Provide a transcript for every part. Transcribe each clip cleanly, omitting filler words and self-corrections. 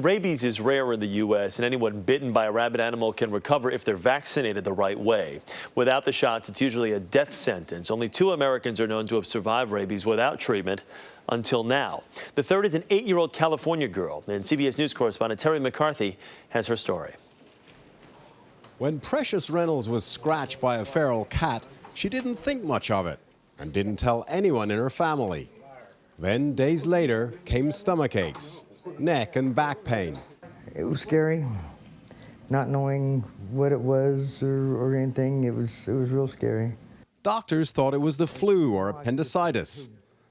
rabies is rare in the U.S., and anyone bitten by a rabid animal can recover if they're vaccinated the right way. Without the shots, it's usually a death sentence. Only 2 Americans are known to have survived rabies without treatment until now. The third is an 8-year-old California girl, and CBS News correspondent Terry McCarthy has her story. When Precious Reynolds was scratched by a feral cat, she didn't think much of it and didn't tell anyone in her family. Then, days later, came stomach aches, neck and back pain. It was scary, not knowing what it was or anything. It was real scary. Doctors thought it was the flu or appendicitis,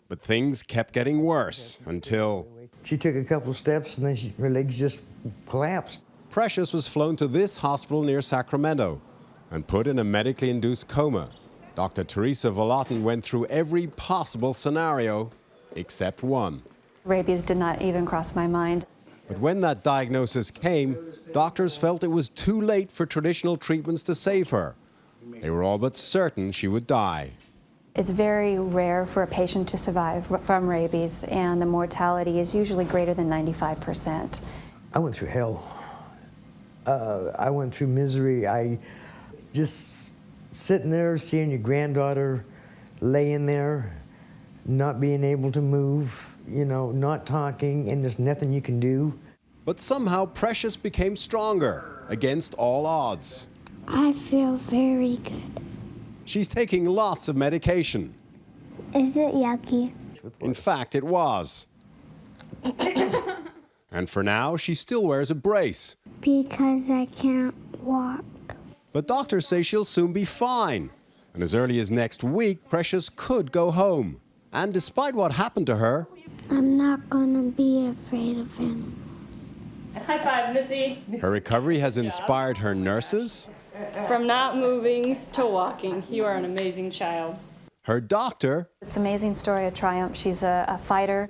but things kept getting worse until... She took a couple steps and then her legs just collapsed. Precious was flown to this hospital near Sacramento and put in a medically induced coma. Dr. Teresa Volotin went through every possible scenario except one. Rabies did not even cross my mind. But when that diagnosis came, doctors felt it was too late for traditional treatments to save her. They were all but certain she would die. It's very rare for a patient to survive from rabies, and the mortality is usually greater than 95%. I went through hell. I went through misery. I just sitting there, seeing your granddaughter laying there, not being able to move, you know, not talking, and there's nothing you can do. But somehow Precious became stronger against all odds. I feel very good. She's taking lots of medication. Is it yucky? In fact, it was. And for now, she still wears a brace. Because I can't walk. But doctors say she'll soon be fine. And as early as next week, Precious could go home. And despite what happened to her, I'm not gonna be afraid of animals. High five, Missy. her recovery has inspired her nurses, From not moving to walking, you are an amazing child. her doctor, It's an amazing story of triumph. She's a fighter.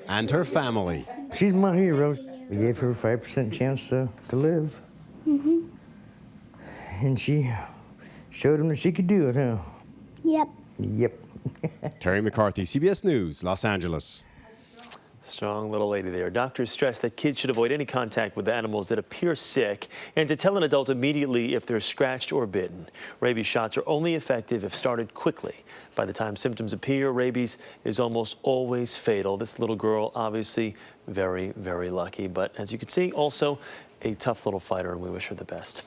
and her family. She's my hero. We gave her a 5% chance to live. Mm-hmm. And she showed him that she could do it, huh? Yep. Yep. Terry McCarthy, CBS News, Los Angeles. Strong little lady there. Doctors stress that kids should avoid any contact with animals that appear sick and to tell an adult immediately if they're scratched or bitten. Rabies shots are only effective if started quickly. By the time symptoms appear, rabies is almost always fatal. This little girl, obviously very, very lucky. But as you can see, also a tough little fighter, and we wish her the best.